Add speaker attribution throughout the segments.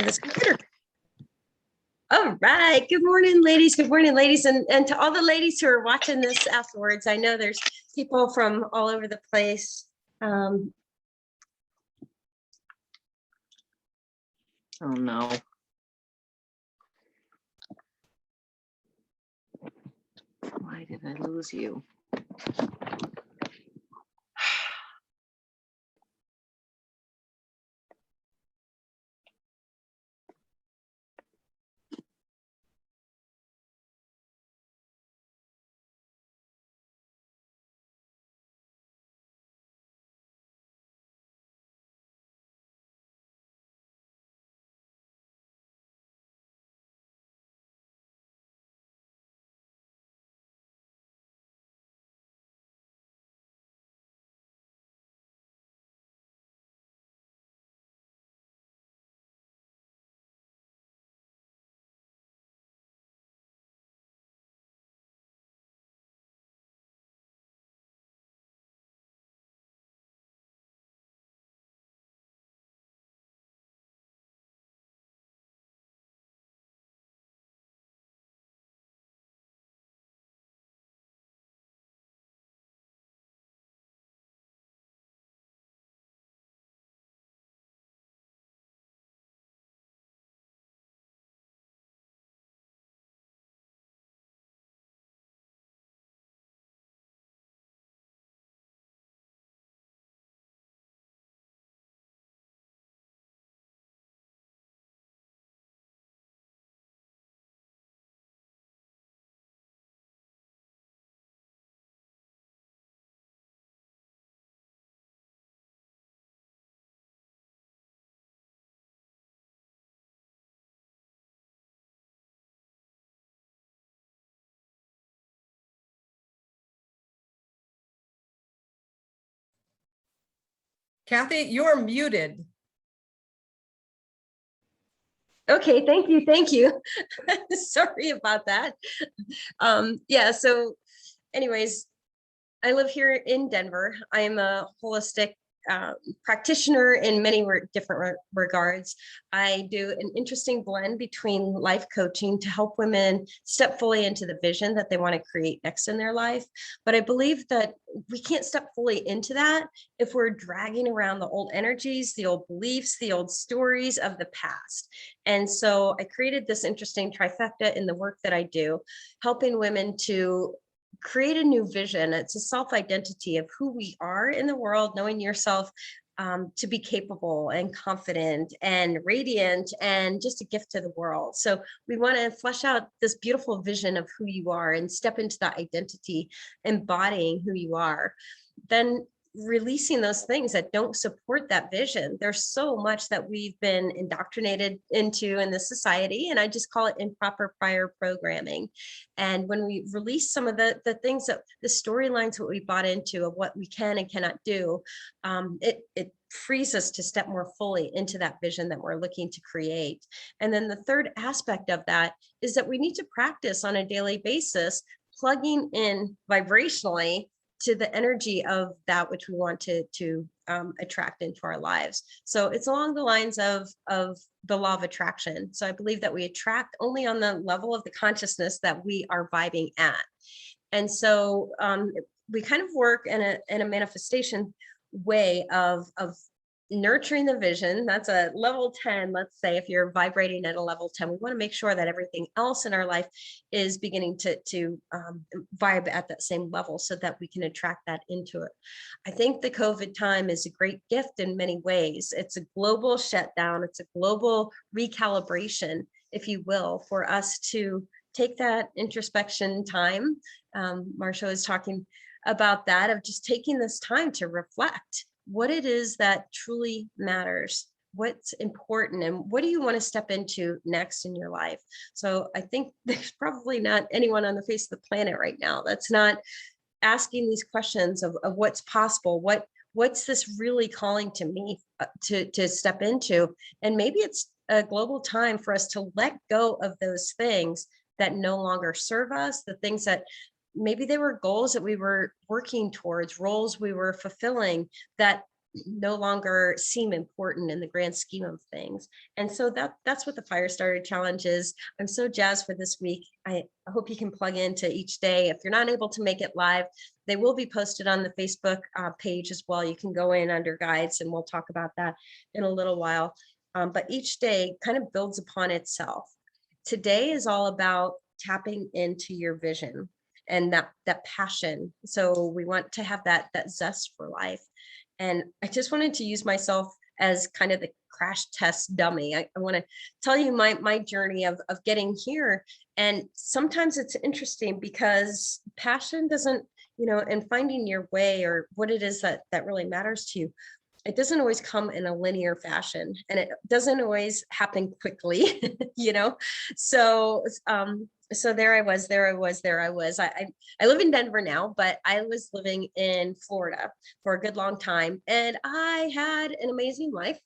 Speaker 1: to this computer. All right. Good morning, ladies. Good morning, ladies. And to all the ladies who are watching this afterwards, I know there's people from all over the place. Oh, no. Why did I lose you?
Speaker 2: Kathy, you're muted.
Speaker 1: Okay, thank you. Thank you. Sorry about that. Yeah, so anyways, I live here in Denver. I am a holistic practitioner in many different regards. I do an interesting blend between life coaching to help women step fully into the vision that they want to create next in their life. But I believe that we can't step fully into that if we're dragging around the old energies, the old beliefs, the old stories of the past. And so I created this interesting trifecta in the work that I do, helping women to create a new vision. It's a self-identity of who we are in the world, knowing yourself to be capable and confident and radiant and just a gift to the world. So we want to flesh out this beautiful vision of who you are and step into that identity, embodying who you are. Then releasing those things that don't support that vision. There's so much that we've been indoctrinated into in this society, and I just call it improper prior programming. And when we release some of the things that the storylines what we bought into of what we can and cannot do, it frees us to step more fully into that vision that we're looking to create. And then the third aspect of that is that we need to practice on a daily basis, plugging in vibrationally to the energy of that which we want to attract into our lives. So it's along the lines of the law of attraction. So I believe that we attract only on the level of the consciousness that we are vibing at. And so we kind of work in a manifestation way of nurturing the vision. That's a level 10. Let's say if you're vibrating at a level 10, we want to make sure that everything else in our life is beginning to vibe at that same level so that we can attract that into it. I think the COVID time is a great gift in many ways. It's a global shutdown. It's a global recalibration, if you will, for us to take that introspection time. Marcia was talking about that, of just taking this time to reflect what it is that truly matters, what's important, and what do you want to step into next in your life. So I think there's probably not anyone on the face of the planet right now that's not asking these questions of what's possible, what's this really calling to me to step into. And maybe it's a global time for us to let go of those things that no longer serve us, the things that maybe they were goals that we were working towards, roles we were fulfilling that no longer seem important in the grand scheme of things. And so that's what the Firestarter challenge is. I'm so jazzed for this week. I hope you can plug into each day. If you're not able to make it live, they will be posted on the Facebook page as well. You can go in under guides, and we'll talk about that in a little while. But each day kind of builds upon itself. Today is all about tapping into your vision and that passion. So we want to have that zest for life. And I just wanted to use myself as kind of the crash test dummy. I want to tell you my journey of getting here. And sometimes it's interesting because passion doesn't, and finding your way or what it is that really matters to you, it doesn't always come in a linear fashion, and it doesn't always happen quickly, So, so there I was. I live in Denver now, but I was living in Florida for a good long time, and I had an amazing life.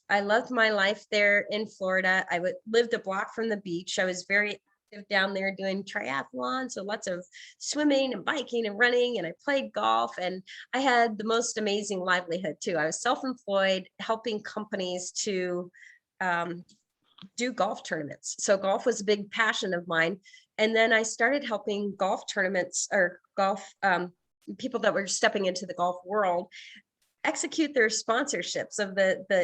Speaker 1: I loved my life there in Florida. Lived a block from the beach. I was very active down there doing triathlon, so lots of swimming and biking and running, and I played golf, and I had the most amazing livelihood too. I was self-employed, helping companies to do golf tournaments. So golf was a big passion of mine. And then I started helping golf tournaments or golf people that were stepping into the golf world execute their sponsorships of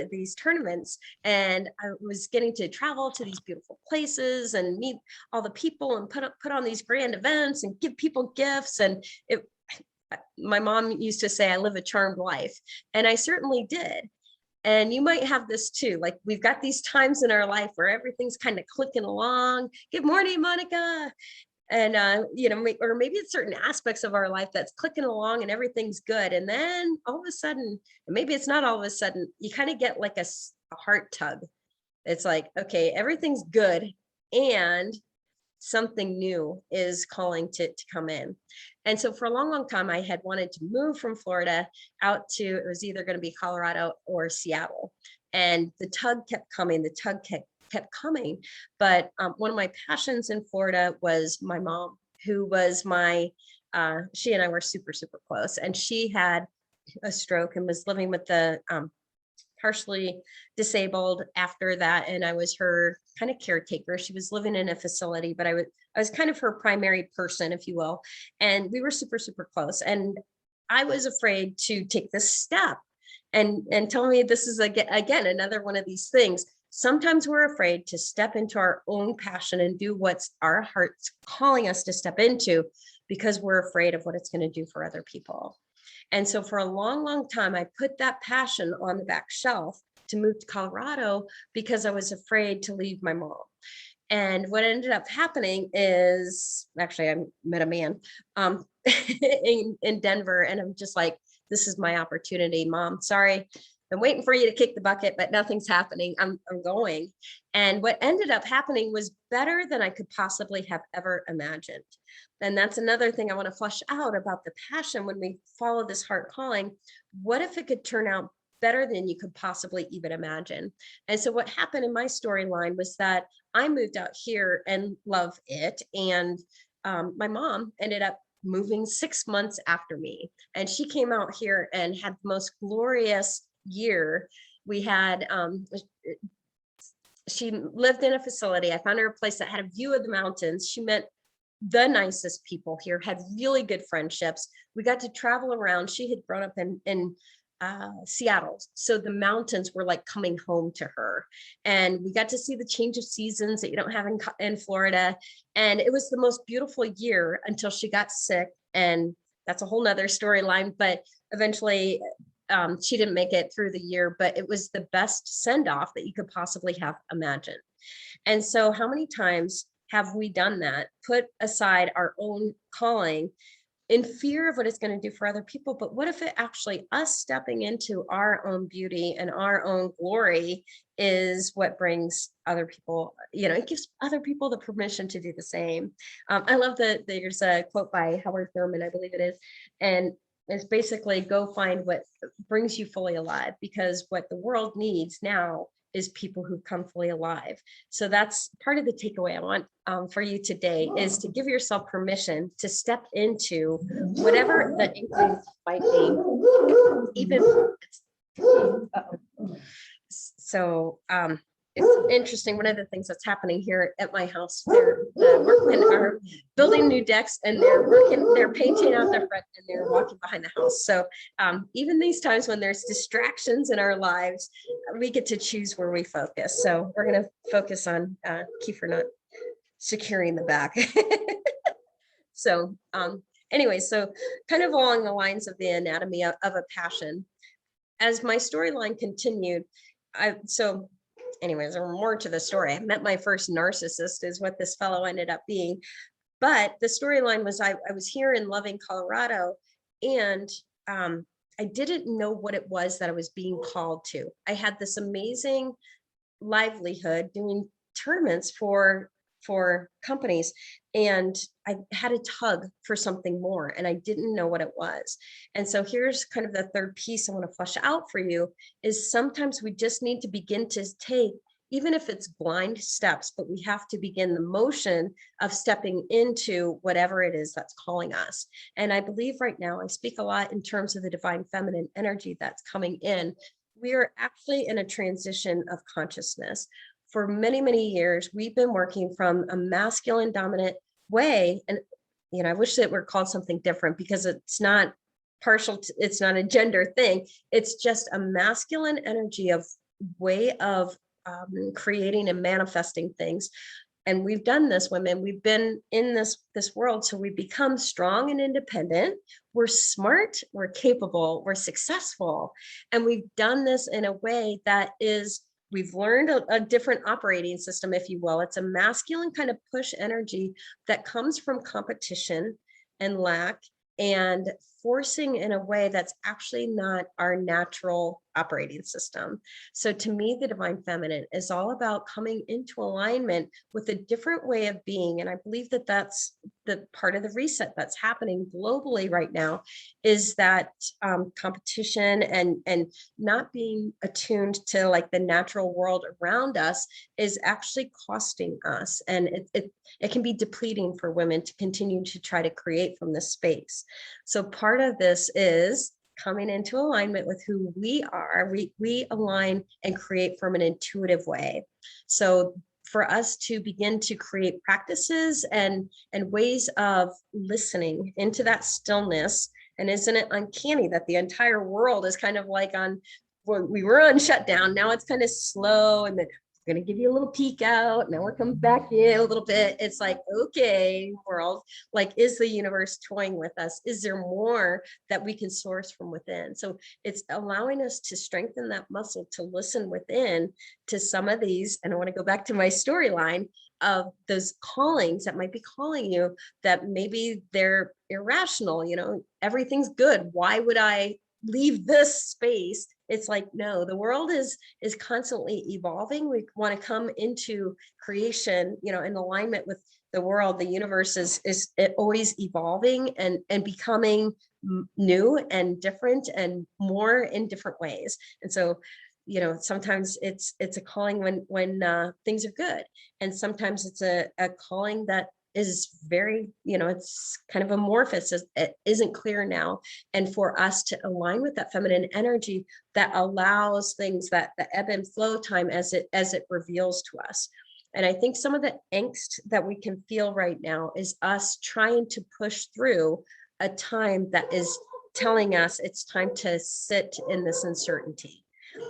Speaker 1: these tournaments. And I was getting to travel to these beautiful places and meet all the people and put on these grand events and give people gifts. And my mom used to say I live a charmed life, and I certainly did. And you might have this too. Like, we've got these times in our life where everything's kind of clicking along. Good morning, Monica. And, or maybe it's certain aspects of our life that's clicking along and everything's good. And then all of a sudden, maybe it's not all of a sudden, you kind of get like a heart tug. It's like, okay, everything's good, and something new is calling to come in. And so for a long time, I had wanted to move from Florida out to, it was either going to be Colorado or Seattle. And the tug kept coming, kept coming. But one of my passions in Florida was my mom, who was she and I were super, super close. And she had a stroke and was living with the partially disabled after that. And I was her kind of caretaker. She was living in a facility, but I was kind of her primary person, if you will. And we were super, super close. And I was afraid to take this step and tell me this is again, another one of these things. Sometimes we're afraid to step into our own passion and do what's our heart's calling us to step into because we're afraid of what it's going to do for other people. And so for a long time, I put that passion on the back shelf to move to Colorado because I was afraid to leave my mom. And what ended up happening is, actually, I met a man in Denver, and I'm just like, this is my opportunity, Mom. Sorry, I'm waiting for you to kick the bucket, but nothing's happening. I'm going. And what ended up happening was better than I could possibly have ever imagined. And that's another thing I want to flesh out about the passion when we follow this heart calling. What if it could turn out better than you could possibly even imagine? And so what happened in my storyline was that I moved out here and love it. And my mom ended up moving 6 months after me. And she came out here and had the most glorious year. We had, she lived in a facility. I found her a place that had a view of the mountains. She met the nicest people here, had really good friendships. We got to travel around. She had grown up in Seattle, so the mountains were like coming home to her, and we got to see the change of seasons that you don't have in Florida. And it was the most beautiful year until she got sick, and that's a whole nother storyline. But eventually she didn't make it through the year, but it was the best send-off that you could possibly have imagined. And so how many times have we done that, put aside our own calling in fear of what it's going to do for other people? But what if it actually, us stepping into our own beauty and our own glory is what brings other people, it gives other people the permission to do the same. I love that there's a quote by Howard Thurman, I believe it is, and it's basically, go find what brings you fully alive, because what the world needs now is people who come fully alive. So that's part of the takeaway I want for you today, is to give yourself permission to step into whatever the inkling might be. Even Uh-oh. So it's interesting. One of the things that's happening here at my house, the workmen are building new decks and they're painting out the front and they're walking behind the house. So even these times when there's distractions in our lives, we get to choose where we focus. So we're going to focus on Kiefer not securing the back. So anyway, so kind of along the lines of the anatomy of a passion, as my storyline continued, anyways, there were more to the story. I met my first narcissist is what this fellow ended up being. But the storyline was I was here in Loving, Colorado, and I didn't know what it was that I was being called to. I had this amazing livelihood doing tournaments for companies, and I had a tug for something more and I didn't know what it was. And so here's kind of the third piece I want to flesh out for you is sometimes we just need to begin to take, even if it's blind steps, but we have to begin the motion of stepping into whatever it is that's calling us. And I believe right now, I speak a lot in terms of the divine feminine energy that's coming in. We are actually in a transition of consciousness. For many, many years, we've been working from a masculine dominant way. And, I wish that we're called something different because it's not it's not a gender thing. It's just a masculine energy of way of creating and manifesting things. And we've done this, women, we've been in this world. So we become strong and independent. We're smart, we're capable, we're successful. And we've done this in a way that is, we've learned a different operating system, if you will. It's a masculine kind of push energy that comes from competition and lack and forcing in a way that's actually not our natural operating system. So to me, the divine feminine is all about coming into alignment with a different way of being. And I believe that that's the part of the reset that's happening globally right now, is that competition and not being attuned to like the natural world around us is actually costing us. And it can be depleting for women to continue to try to create from this space. So part of this is coming into alignment with who we are. We align and create from an intuitive way. So for us to begin to create practices and ways of listening into that stillness. And isn't it uncanny that the entire world is kind of like we were on shutdown. Now it's kind of slow, and then we're going to give you a little peek out. Now we're coming back in a little bit. It's like, okay, world, like, is the universe toying with us? Is there more that we can source from within? So it's allowing us to strengthen that muscle to listen within to some of these. And I want to go back to my storyline of those callings that might be calling you, that maybe they're irrational. Everything's good. Why would I leave this space? It's like, no, the world is constantly evolving. We want to come into creation, in alignment with the world. The universe is always evolving and becoming new and different and more in different ways. And so, sometimes it's a calling when things are good, and sometimes it's a calling that is very, it's kind of amorphous. It isn't clear now. And for us to align with that feminine energy that allows things, that the ebb and flow time as it reveals to us. And I think some of the angst that we can feel right now is us trying to push through a time that is telling us it's time to sit in this uncertainty.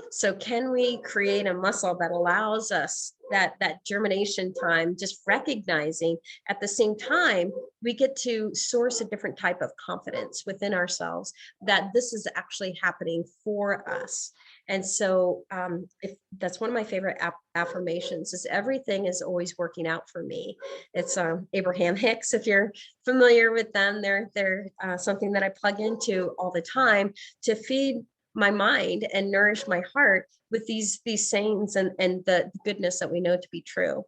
Speaker 1: So can we create a muscle that allows us that germination time, just recognizing at the same time, we get to source a different type of confidence within ourselves that this is actually happening for us. And so if that's one of my favorite affirmations, is everything is always working out for me. It's Abraham Hicks. If you're familiar with them, they're something that I plug into all the time to feed my mind and nourish my heart with these sayings and the goodness that we know to be true.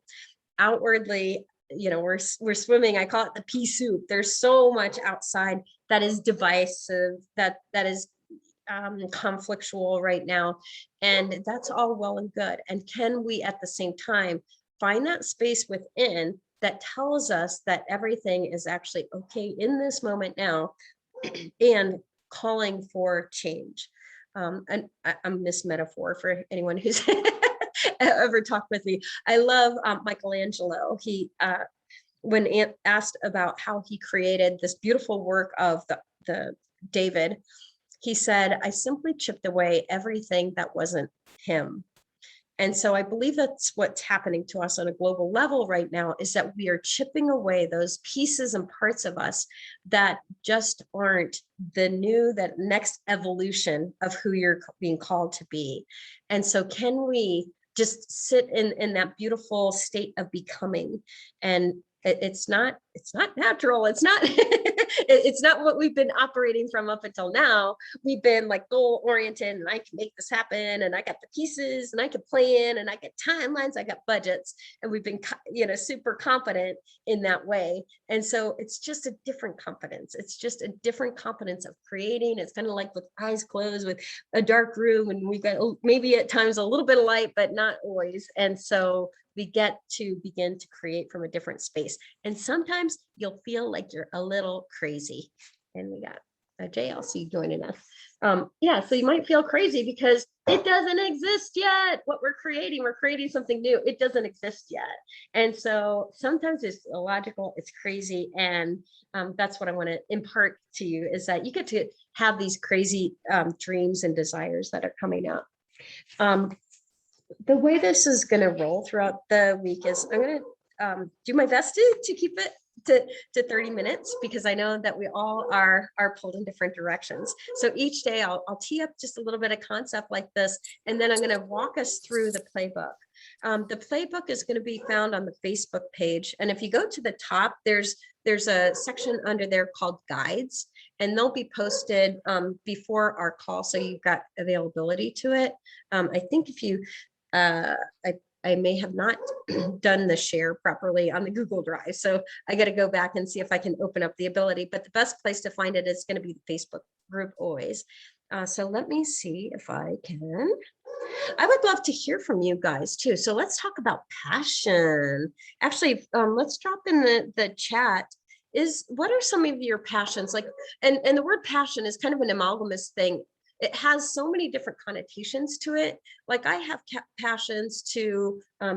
Speaker 1: Outwardly, we're swimming, I call it the pea soup. There's so much outside that is divisive, that is conflictual right now. And that's all well and good. And can we at the same time find that space within that tells us that everything is actually okay in this moment now and calling for change? I'm this metaphor for anyone who's ever talked with me. I love Michelangelo. He when asked about how he created this beautiful work of the David, he said, I simply chipped away everything that wasn't him. And so I believe that's what's happening to us on a global level right now, is that we are chipping away those pieces and parts of us that just aren't the new, that next evolution of who you're being called to be. And so can we just sit in that beautiful state of becoming? And it's not natural. It's not it's not what we've been operating from up until now. We've been like goal oriented, and I can make this happen, and I got the pieces, and I can plan, and I got timelines, I got budgets, and we've been super confident in that way. And so it's just a different confidence. It's just a different confidence of creating. It's kind of like with eyes closed, with a dark room, and we've got maybe at times a little bit of light, but not always. And so we get to begin to create from a different space. And sometimes you'll feel like you're a little crazy. And we got a JLC joining us. Yeah, so you might feel crazy because it doesn't exist yet. What we're creating something new. It doesn't exist yet. And so sometimes it's illogical, it's crazy. And that's what I want to impart to you, is that you get to have these crazy dreams and desires that are coming up. The way this is going to roll throughout the week is I'm going to do my best to keep it to 30 minutes, because I know that we all are pulled in different directions. So each day I'll tee up just a little bit of concept like this, and then I'm going to walk us through the playbook. The playbook is going to be found on the Facebook page. And if you go to the top, there's a section under there called guides, and they'll be posted before our call. So you've got availability to it. I think if you, I may have not done the share properly on the Google Drive. So I got to go back and see if I can open up the ability, but the best place to find it is going to be the Facebook group always. So let me see if I can. I would love to hear from you guys too. So let's talk about passion. Actually, let's drop in the chat. What are some of your passions? Like, and the word passion is kind of an amalgamous thing. It has so many different connotations to it. Like I have passions to, I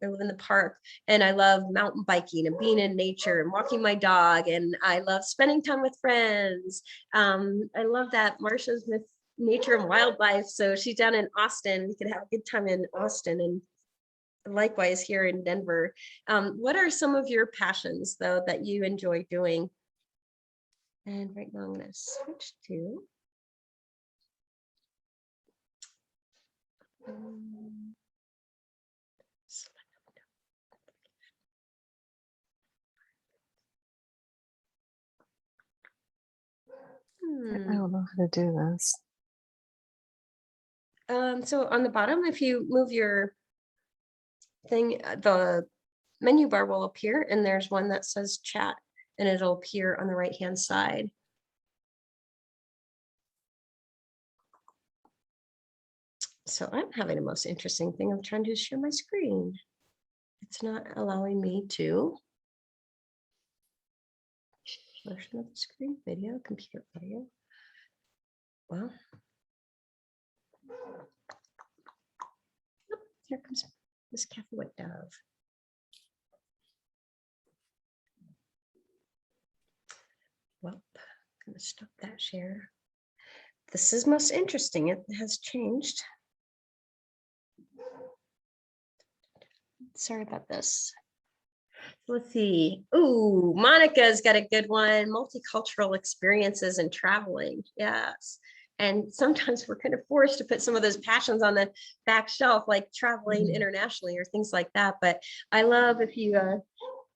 Speaker 1: live in the park, and I love mountain biking and being in nature and walking my dog. And I love spending time with friends. I love that Marsha's with nature and wildlife. So she's down in Austin. We could have a good time in Austin, and likewise here in Denver. What are some of your passions though that you enjoy doing? And right now I'm going to switch to
Speaker 3: I don't know how to do this.
Speaker 1: So on the bottom, if you move your thing, the menu bar will appear, and there's one that says chat, and it'll appear on the right hand side. So I'm having the most interesting thing. I'm trying to share my screen. It's not allowing me to. Version of the screen, video, computer audio. Well, oh, here comes this Kathy White Dove. Well, I'm going to stop that share. This is most interesting. It has changed. Sorry about this. Let's see. Ooh, Monica's got a good one. Multicultural experiences and traveling. Yes. And sometimes we're kind of forced to put some of those passions on the back shelf, like traveling internationally or things like that. But I love if you,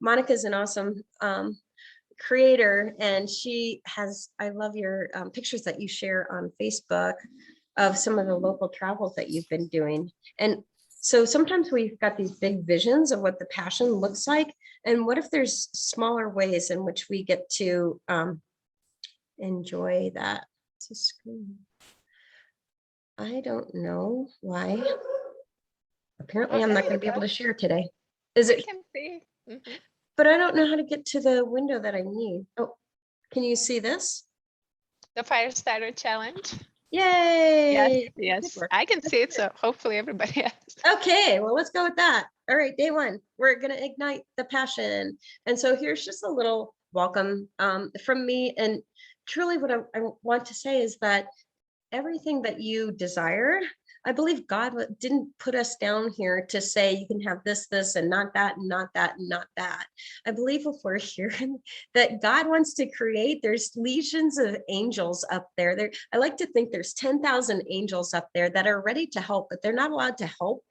Speaker 1: Monica's an awesome creator, and she has, I love your pictures that you share on Facebook of some of the local travels that you've been doing. And so sometimes we've got these big visions of what the passion looks like. And what if there's smaller ways in which we get to enjoy that? It's a screen. I don't know why. Apparently I'm not going to be able to share today. Is it?
Speaker 4: Can see. Mm-hmm.
Speaker 1: But I don't know how to get to the window that I need. Oh, can you see this?
Speaker 4: The Firestarter challenge.
Speaker 1: Yay.
Speaker 4: Yes,
Speaker 1: Good
Speaker 4: I can see it, so hopefully everybody else.
Speaker 1: Okay, well, let's go with that. All right, day one, we're going to ignite the passion. And so here's just a little welcome from me. And truly what I want to say is that everything that you desire, I believe God didn't put us down here to say you can have this, this, and not that, and not that, and not that. I believe if we're here that God wants to create, there's legions of angels up there. I like to think there's 10,000 angels up there that are ready to help, but they're not allowed to help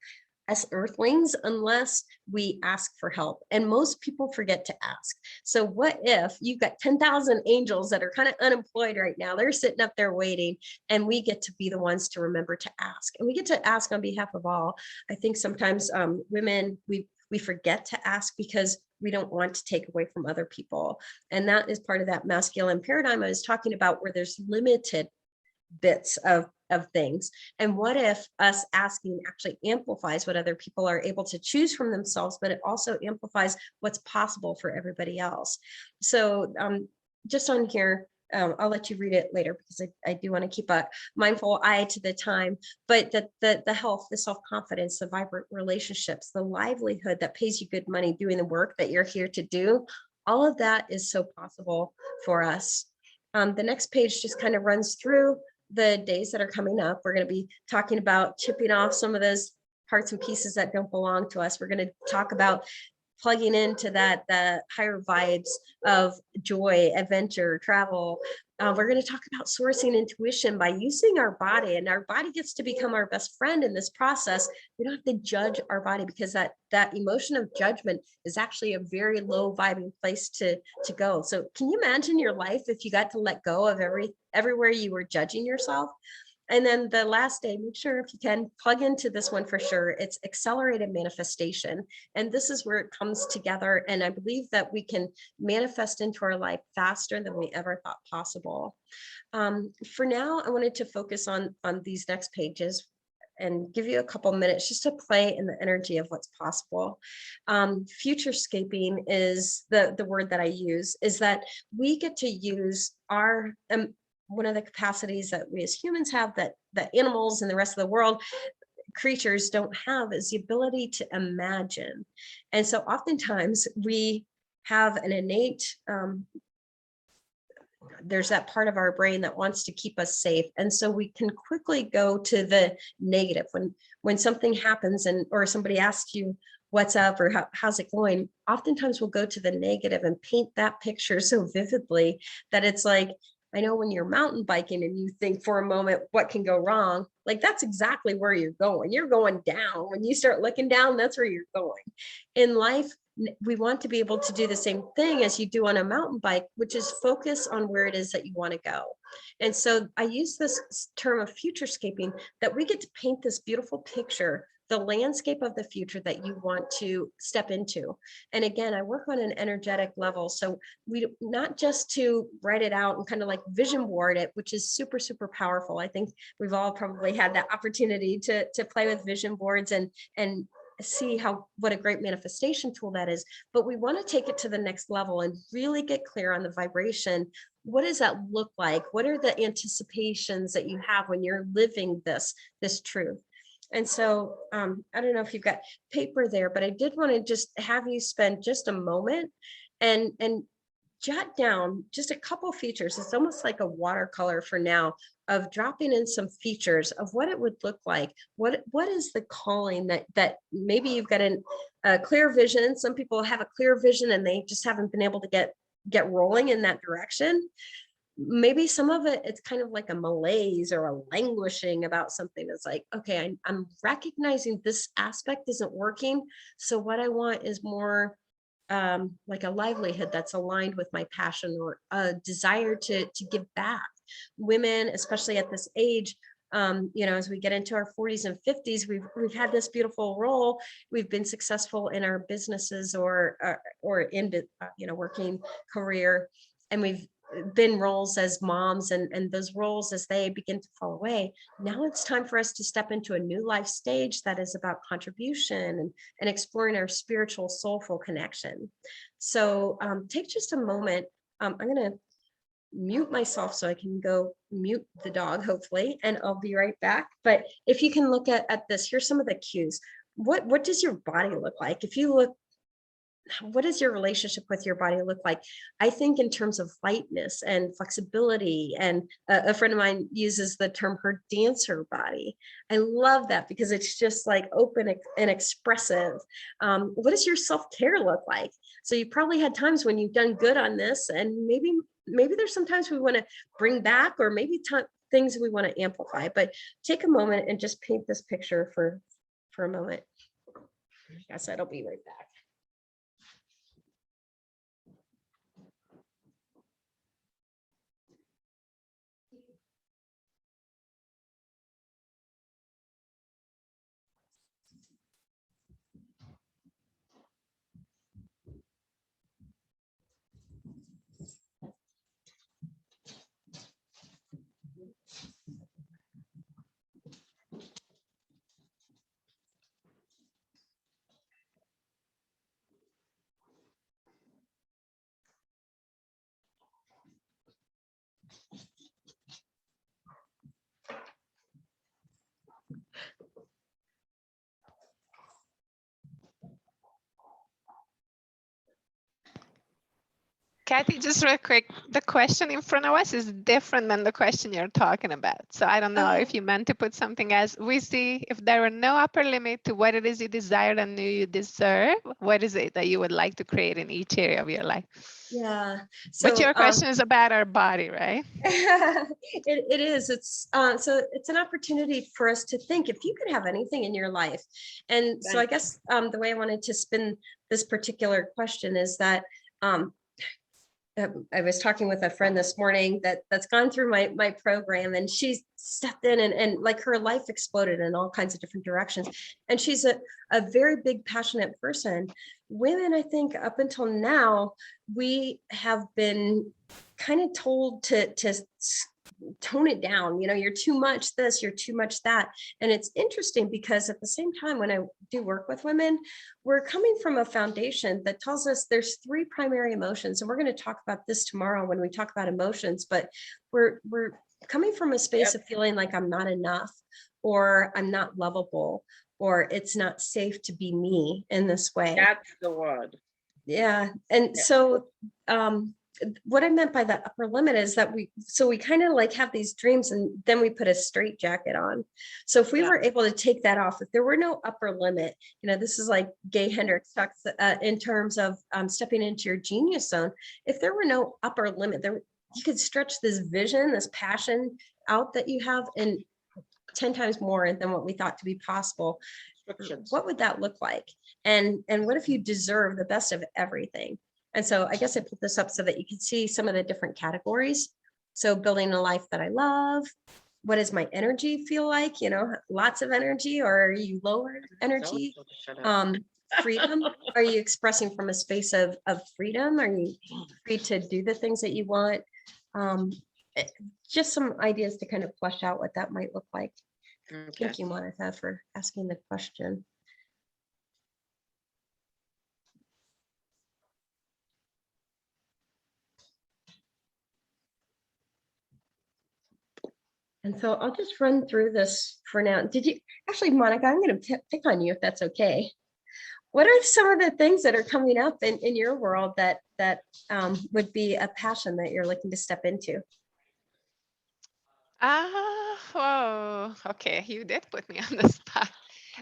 Speaker 1: as earthlings unless we ask for help. And most people forget to ask. So what if you've got 10,000 angels that are kind of unemployed right now? They're sitting up there waiting, and we get to be the ones to remember to ask. And we get to ask on behalf of all. I think sometimes women, we forget to ask because we don't want to take away from other people. And that is part of that masculine paradigm I was talking about, where there's limited bits of things. And what if us asking actually amplifies what other people are able to choose from themselves, but it also amplifies what's possible for everybody else. So just on here, I'll let you read it later because I do want to keep a mindful eye to the time, but the health, the self-confidence, the vibrant relationships, the livelihood that pays you good money doing the work that you're here to do, all of that is so possible for us. The next page just kind of runs through the days that are coming up. We're going to be talking about chipping off some of those parts and pieces that don't belong to us. We're going to talk about plugging into the higher vibes of joy, adventure, travel. We're going to talk about sourcing intuition by using our body, and our body gets to become our best friend in this process. We don't have to judge our body, because that emotion of judgment is actually a very low vibing place to go. So can you imagine your life if you got to let go of everywhere you were judging yourself? And then the last day, make sure if you can plug into this one for sure. It's accelerated manifestation. And this is where it comes together. And I believe that we can manifest into our life faster than we ever thought possible. For now, I wanted to focus on these next pages and give you a couple minutes just to play in the energy of what's possible. Futurescaping is the word that I use, is that we get to use our one of the capacities that we as humans have that animals and the rest of the world, creatures, don't have, is the ability to imagine. And so oftentimes we have an innate, there's that part of our brain that wants to keep us safe. And so we can quickly go to the negative when something happens or somebody asks you what's up or how's it going. Oftentimes we'll go to the negative and paint that picture so vividly that it's like, I know when you're mountain biking and you think for a moment, what can go wrong? Like that's exactly where you're going. You're going down. When you start looking down, that's where you're going. In life, we want to be able to do the same thing as you do on a mountain bike, which is focus on where it is that you want to go. And so I use this term of futurescaping, that we get to paint this beautiful picture, the landscape of the future that you want to step into. And again, I work on an energetic level. So we not just to write it out and kind of like vision board it, which is super, super powerful. I think we've all probably had that opportunity to play with vision boards and see what a great manifestation tool that is. But we want to take it to the next level and really get clear on the vibration. What does that look like? What are the anticipations that you have when you're living this truth? And so I don't know if you've got paper there, but I did want to just have you spend just a moment and jot down just a couple features. It's almost like a watercolor for now, of dropping in some features of what it would look like. What is the calling that maybe you've got a clear vision. Some people have a clear vision and they just haven't been able to get rolling in that direction. Maybe some of it, it's kind of like a malaise or a languishing about something. That's like, okay, I'm recognizing this aspect isn't working. So what I want is more like a livelihood that's aligned with my passion, or a desire to give back. Women, especially at this age, as we get into our 40s and 50s, we've had this beautiful role. We've been successful in our businesses or in working career, and we've been roles as moms, and those roles, as they begin to fall away, now it's time for us to step into a new life stage that is about contribution and exploring our spiritual, soulful connection. So take just a moment. I'm going to mute myself so I can go mute the dog, hopefully, and I'll be right back. But if you can look at this, here's some of the cues. What does your body look like? If you look, what does your relationship with your body look like? I think in terms of lightness and flexibility, and a friend of mine uses the term her dancer body. I love that because it's just like open and expressive. What does your self-care look like? So you probably had times when you've done good on this, and maybe there's some times we want to bring back, or maybe things we want to amplify. But take a moment and just paint this picture for a moment. I guess I'll be right back.
Speaker 4: Kathy, just real quick, the question in front of us is different than the question you're talking about. So I don't know if you meant to put something as we see if there were no upper limit to what it is you desire and knew you deserve, what is it that you would like to create in each area of your life?
Speaker 1: Yeah.
Speaker 4: But your question is about our body, right?
Speaker 1: It is. It's so it's an opportunity for us to think if you could have anything in your life. And so I guess the way I wanted to spin this particular question is that I was talking with a friend this morning that's gone through my program, and she's stepped in and like her life exploded in all kinds of different directions. And she's a very big, passionate person. Women, I think up until now, we have been kind of told to tone it down. You know, you're too much this, you're too much that. And it's interesting because at the same time, when I do work with women, we're coming from a foundation that tells us there's 3 primary emotions. And we're going to talk about this tomorrow when we talk about emotions, but we're coming from a space of feeling like I'm not enough, or I'm not lovable, or it's not safe to be me in this way.
Speaker 5: That's the word.
Speaker 1: Yeah. And so what I meant by the upper limit is that we kind of like have these dreams, and then we put a straight jacket on. So if we were able to take that off, if there were no upper limit, you know, this is like Gay Hendricks talks in terms of stepping into your genius zone. If there were no upper limit, there you could stretch this vision, this passion out that you have in 10 times more than what we thought to be possible. What would that look like? And what if you deserve the best of everything? And so I guess I put this up so that you can see some of the different categories. So building a life that I love. What does my energy feel like? You know, lots of energy, or are you lower energy? Freedom. Are you expressing from a space of freedom? Are you free to do the things that you want? Just some ideas to kind of flesh out what that might look like.
Speaker 5: Okay.
Speaker 1: Thank you, Monica, for asking the question. And so I'll just run through this for now. Did you actually, Monica, I'm going to pick on you if that's okay. What are some of the things that are coming up in your world that would be a passion that you're looking to step into?
Speaker 4: Oh, okay. You did put me on the spot.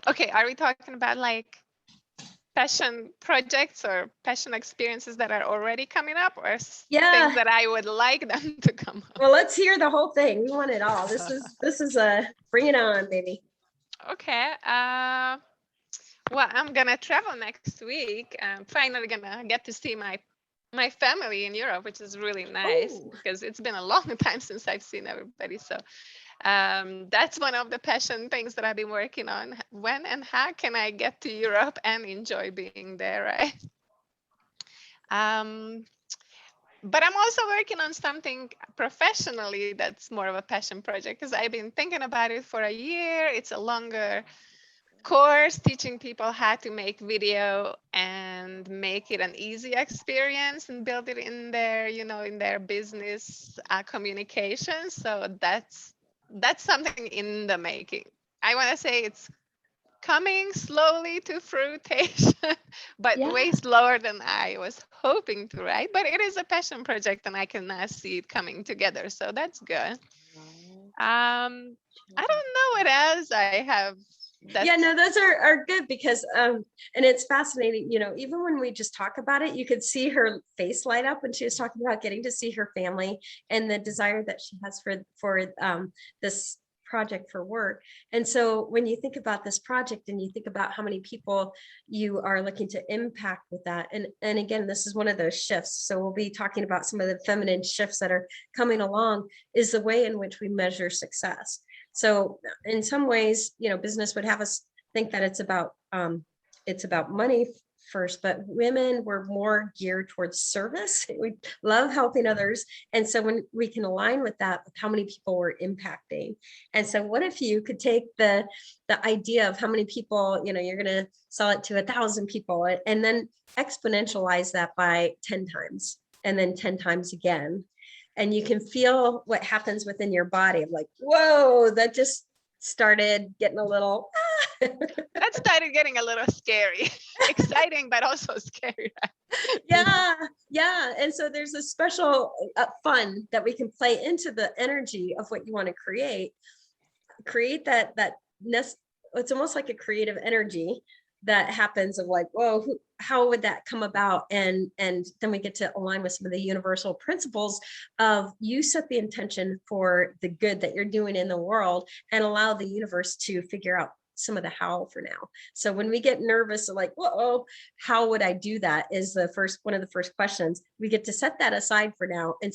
Speaker 4: Okay, are we talking about like passion projects or passion experiences that are already coming up, or things that I would like them to come up?
Speaker 1: Well, let's hear the whole thing. We want it all. This is a bring it on, baby.
Speaker 4: Okay. Well, I'm gonna travel next week. I'm finally gonna get to see my family in Europe, which is really nice because it's been a long time since I've seen everybody. So that's one of the passion things that I've been working on. When and how can I get to Europe and enjoy being there, right? But I'm also working on something professionally that's more of a passion project because I've been thinking about it for a year. It's a longer course teaching people how to make video and and make it an easy experience and build it in their, in their business communication. So that's something in the making. I want to say it's coming slowly to fruition, but
Speaker 1: Yeah.
Speaker 4: way slower than I was hoping to, right? But it is a passion project and I can see it coming together. So that's good. I don't know what else I have.
Speaker 1: Yeah, no, those are good because and it's fascinating, even when we just talk about it, you could see her face light up when she was talking about getting to see her family and the desire that she has for this project for work. And so when you think about this project and you think about how many people you are looking to impact with that, and again, this is one of those shifts. So we'll be talking about some of the feminine shifts that are coming along, is the way in which we measure success. So in some ways, business would have us think that it's about money first, but women were more geared towards service. We love helping others. And so when we can align with that, with how many people we're impacting. And so what if you could take the idea of how many people, you're going to sell it to 1,000 people and then exponentialize that by 10 times and then 10 times again. And you can feel what happens within your body. I'm like, whoa, that just started getting a little.
Speaker 4: That started getting a little scary, exciting, but also scary.
Speaker 1: Yeah. And so there's a special fun that we can play into the energy of what you want to create that it's almost like a creative energy that happens of like, whoa, how would that come about? And then we get to align with some of the universal principles of you set the intention for the good that you're doing in the world and allow the universe to figure out some of the how for now. So when we get nervous, like, whoa, how would I do that? Is one of the first questions. We get to set that aside for now and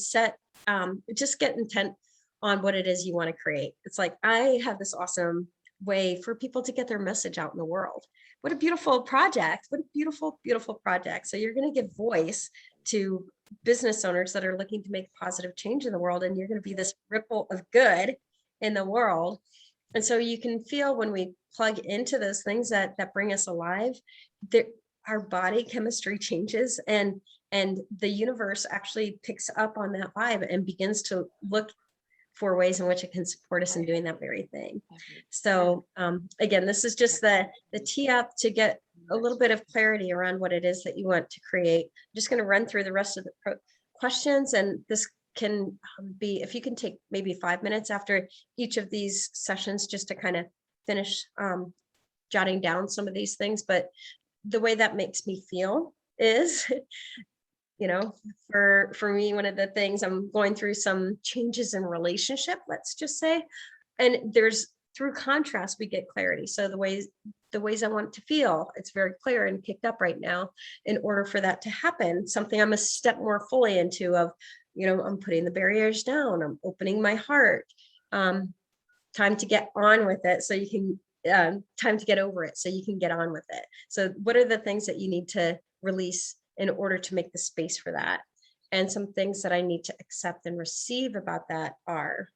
Speaker 1: just get intent on what it is you want to create. It's like, I have this awesome way for people to get their message out in the world. What a beautiful project. What a beautiful, beautiful project. So you're going to give voice to business owners that are looking to make positive change in the world. And you're going to be this ripple of good in the world. And so you can feel when we plug into those things that bring us alive, our body chemistry changes and the universe actually picks up on that vibe and begins to look for ways in which it can support us in doing that very thing. So again, this is just the tee up to get a little bit of clarity around what it is that you want to create. I'm just going to run through the rest of the questions, and this can be, if you can take maybe 5 minutes after each of these sessions just to kind of finish jotting down some of these things. But the way that makes me feel is for me, one of the things, I'm going through some changes in relationship, let's just say, and through contrast, we get clarity. So the ways I want it to feel, it's very clear and picked up right now. In order for that to happen, something I'm a step more fully into of, I'm putting the barriers down, I'm opening my heart, time to get on with it. So you can, time to get over it. So you can get on with it. So what are the things that you need to release in order to make the space for that? And some things that I need to accept and receive about that are,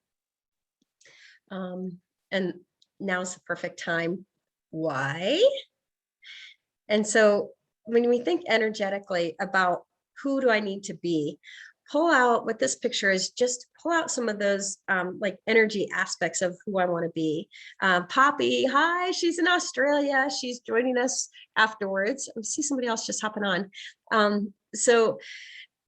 Speaker 1: and now's the perfect time. Why? And so when we think energetically about who do I need to be, pull out what this picture is, just pull out some of those like energy aspects of who I want to be. Poppy, hi, she's in Australia. She's joining us afterwards. I see somebody else just hopping on. So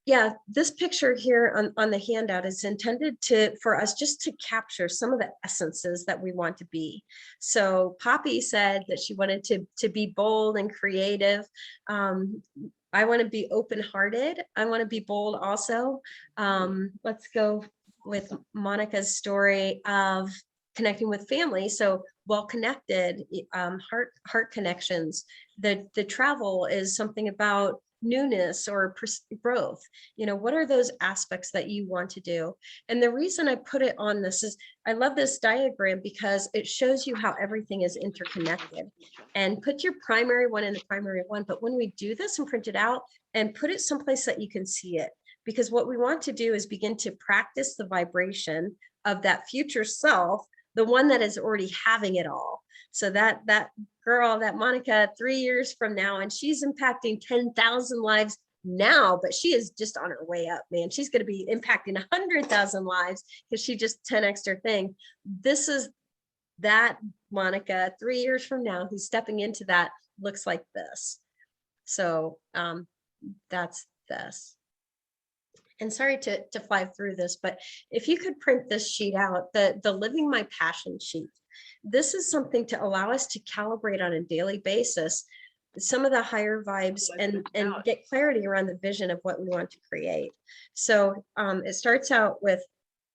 Speaker 1: yeah, this picture here on the handout is intended for us just to capture some of the essences that we want to be. So Poppy said that she wanted to be bold and creative. I want to be open-hearted. I want to be bold also. Let's go with Monica's story of connecting with family. So well-connected, heart connections. The travel is something about newness or growth. What are those aspects that you want to do? And the reason I put it on this is I love this diagram because it shows you how everything is interconnected. And put your primary one in the primary one. But when we do this and print it out and put it someplace that you can see it, because what we want to do is begin to practice the vibration of that future self, the one that is already having it all. So that girl, that Monica, 3 years from now, and she's impacting 10,000 lives now, but she is just on her way up, man. She's going to be impacting 100,000 lives because she just 10x'd her thing. This is that Monica 3 years from now who's stepping into that, looks like this. So that's this. And sorry to fly through this, but if you could print this sheet out, the Living My Passion sheet, this is something to allow us to calibrate on a daily basis some of the higher vibes and get clarity around the vision of what we want to create. So it starts out with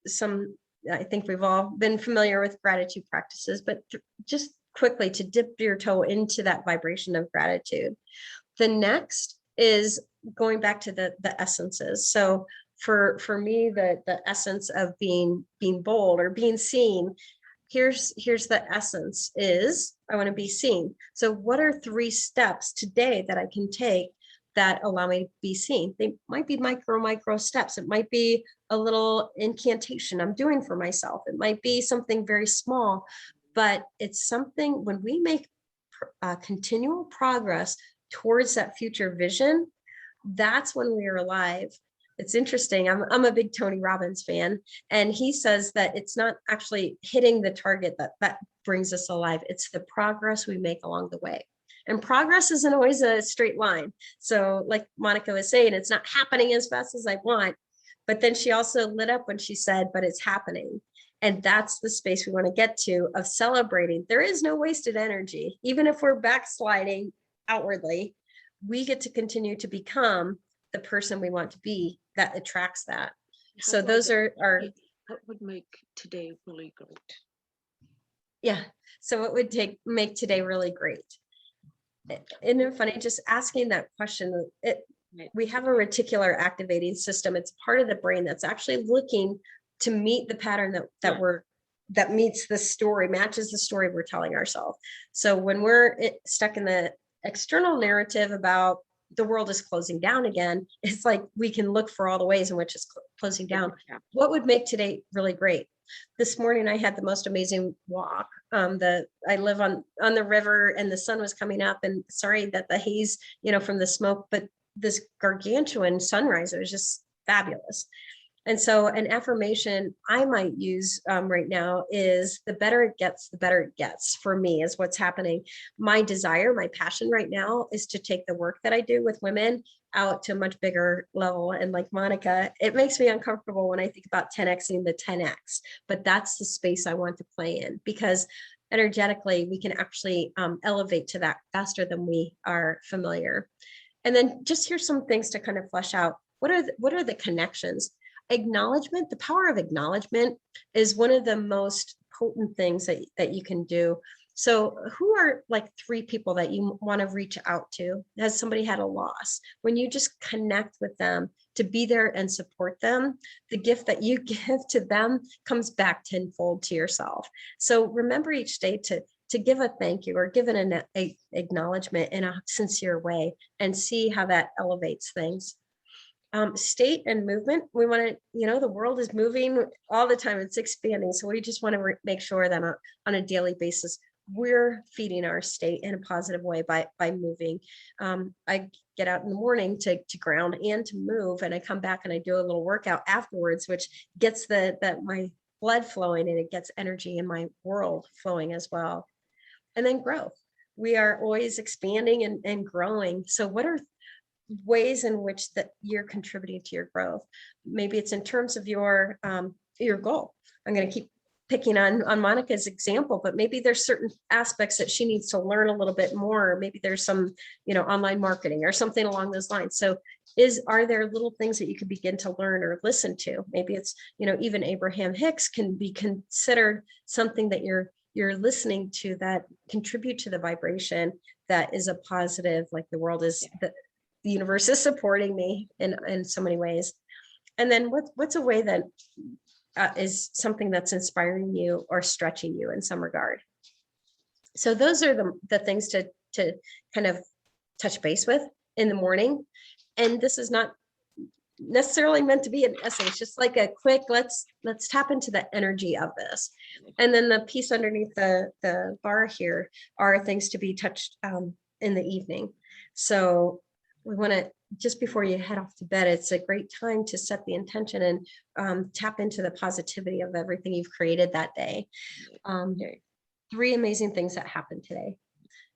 Speaker 1: some, I think we've all been familiar with gratitude practices, but just quickly to dip your toe into that vibration of gratitude. The next is going back to the essences. So for me, the essence of being bold or being seen, here's the essence is I want to be seen. So what are 3 steps today that I can take that allow me to be seen? They might be micro steps. It might be a little incantation I'm doing for myself. It might be something very small, but it's something when we make continual progress towards that future vision, that's when we are alive. It's interesting. I'm a big Tony Robbins fan, and he says that it's not actually hitting the target that brings us alive. It's the progress we make along the way. And progress isn't always a straight line. So like Monica was saying, it's not happening as fast as I want. But then she also lit up when she said, but it's happening. And that's the space we want to get to of celebrating. There is no wasted energy. Even if we're backsliding outwardly, we get to continue to become the person we want to be that attracts that. So those are
Speaker 5: what would make today really great.
Speaker 1: Yeah. So it would make today really great. Isn't it funny just asking that question? We have a reticular activating system. It's part of the brain that's actually looking to meet the pattern that meets the story, matches the story we're telling ourselves. So when we're stuck in the external narrative about the world is closing down again, it's like we can look for all the ways in which it's closing down. What would make today really great? This morning I had the most amazing walk. I live on the river, and the sun was coming up, and sorry that the haze, from the smoke, but this gargantuan sunrise, it was just fabulous. And so an affirmation I might use right now is the better it gets, the better it gets for me is what's happening. My desire, my passion right now is to take the work that I do with women out to a much bigger level. And like Monica, it makes me uncomfortable when I think about 10xing the 10x, but that's the space I want to play in, because energetically we can actually elevate to that faster than we are familiar. And then just here's some things to kind of flesh out. What are the connections? Acknowledgement, the power of acknowledgement is one of the most potent things that you can do. So who are like 3 people that you want to reach out to? Has somebody had a loss? When you just connect with them to be there and support them, the gift that you give to them comes back tenfold to yourself. So remember each day to give a thank you or give an acknowledgement in a sincere way, and see how that elevates things. State and movement, we want to, the world is moving all the time, it's expanding. So we just want to make sure that on a daily basis, we're feeding our state in a positive way by moving. I get out in the morning to ground and to move, and I come back and I do a little workout afterwards, which gets my blood flowing, and it gets energy in my world flowing as well. And then growth. We are always expanding and growing. So what are ways in which that you're contributing to your growth? Maybe it's in terms of your goal. I'm going to keep picking on Monica's example, but maybe there's certain aspects that she needs to learn a little bit more. Maybe there's some, online marketing or something along those lines. So are there little things that you could begin to learn or listen to? Maybe it's, even Abraham Hicks can be considered something that you're listening to that contribute to the vibration that is a positive, like the world is, the universe is supporting me in so many ways. And then what's a way that is something that's inspiring you or stretching you in some regard? So those are the things to kind of touch base with in the morning. And this is not necessarily meant to be an essay. It's just like a quick, let's tap into the energy of this. And then the piece underneath the bar here are things to be touched in the evening. So we want to, just before you head off to bed, it's a great time to set the intention and tap into the positivity of everything you've created that day. 3 amazing things that happened today.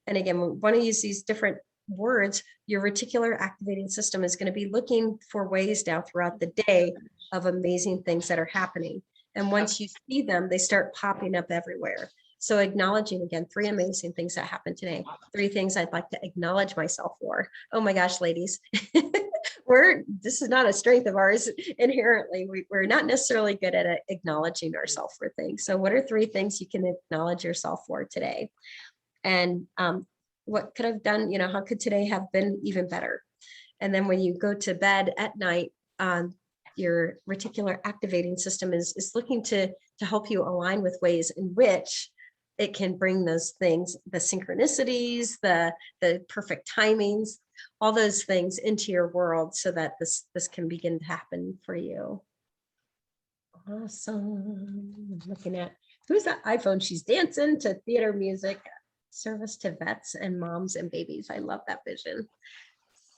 Speaker 1: And again, we want to use these different words. Your reticular activating system is going to be looking for ways now throughout the day of amazing things that are happening. And once you see them, they start popping up everywhere. So acknowledging, again, 3 amazing things that happened today. 3 things I'd like to acknowledge myself for. Oh my gosh, ladies. This is not a strength of ours inherently. We're not necessarily good at acknowledging ourselves for things. So what are 3 things you can acknowledge yourself for today? And what could I've done? How could today have been even better? And then when you go to bed at night, your reticular activating system is looking to help you align with ways in which it can bring those things, the synchronicities, the perfect timings, all those things into your world so that this can begin to happen for you. Awesome. I'm looking at, who's that iPhone? She's dancing to theater music, service to vets and moms and babies. I love that vision.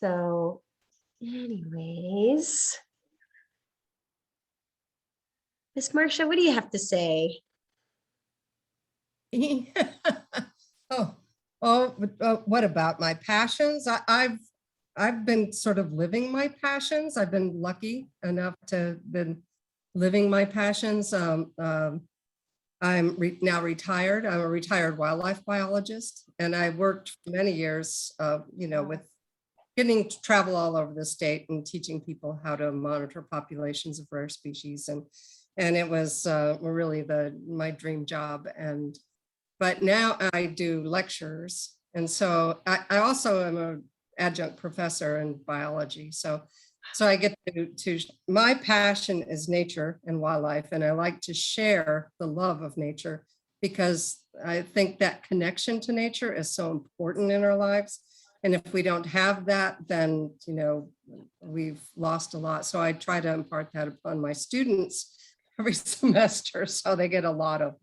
Speaker 1: So anyways, Miss Marcia, what do you have to say?
Speaker 2: What about my passions? I've been sort of living my passions. I've been lucky enough to have been living my passions. I'm now retired. I'm a retired wildlife biologist, and I worked for many years, with getting to travel all over the state and teaching people how to monitor populations of rare species. And it was really my dream job. But now I do lectures. And so I also am an adjunct professor in biology. So I get to, my passion is nature and wildlife. And I like to share the love of nature because I think that connection to nature is so important in our lives. And if we don't have that, then, we've lost a lot. So I try to impart that upon my students every semester. So they get a lot of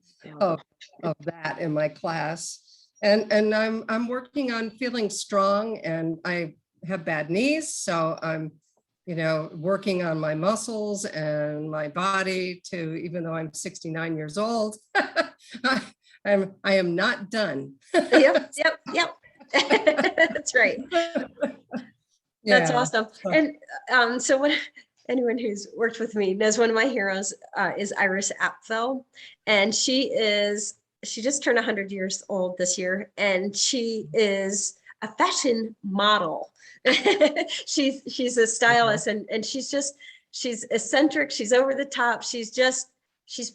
Speaker 2: that in my class. And I'm working on feeling strong, and I have bad knees. So I'm, working on my muscles and my body to, even though I'm 69 years old, I am not done.
Speaker 1: Yep. That's right. That's awesome. And so when anyone who's worked with me knows one of my heroes is Iris Apfel, and she just turned 100 years old this year, and she is a fashion model. she's a stylist, and she's eccentric, she's over the top, she's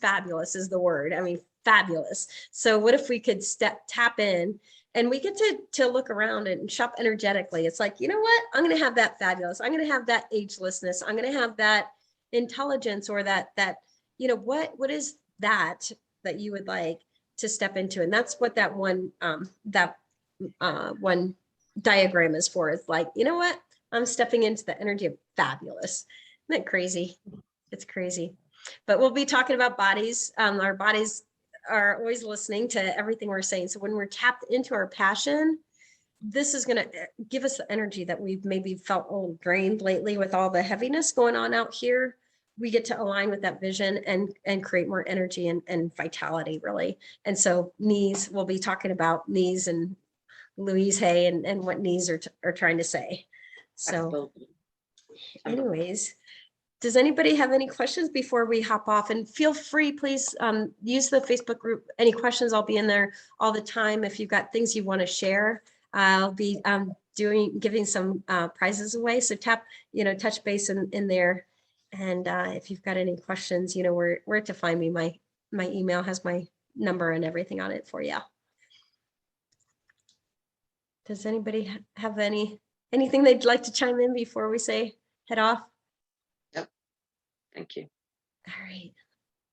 Speaker 1: fabulous is the word. I mean, fabulous. So what if we could tap in and we get to look around and shop energetically? It's like, you know what? I'm going to have that fabulous. I'm going to have that agelessness. I'm going to have that intelligence, or that, what is that you would like to step into? And that's what that one diagram is for. It's like, you know what? I'm stepping into the energy of fabulous. Isn't that crazy? It's crazy. But we'll be talking about bodies. Our bodies are always listening to everything we're saying. So when we're tapped into our passion, this is going to give us the energy that we've maybe felt a little drained lately with all the heaviness going on out here. We get to align with that vision and create more energy and vitality, really. And so knees, we'll be talking about knees and Louise Hay and what knees are trying to say. So anyways, does anybody have any questions before we hop off? And feel free, please use the Facebook group. Any questions, I'll be in there all the time. If you've got things you want to share, I'll be giving some prizes away. So touch base in there. And if you've got any questions, where to find me. My email has my number and everything on it for you. Does anybody have anything they'd like to chime in before we say head off?
Speaker 5: Yep. Thank you.
Speaker 1: All right.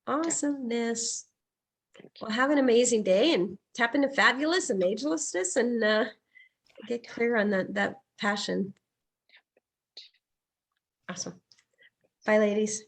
Speaker 1: Awesomeness. Well, have an amazing day and tap into fabulous and agelessness and get clear on that passion. Awesome. Bye, ladies.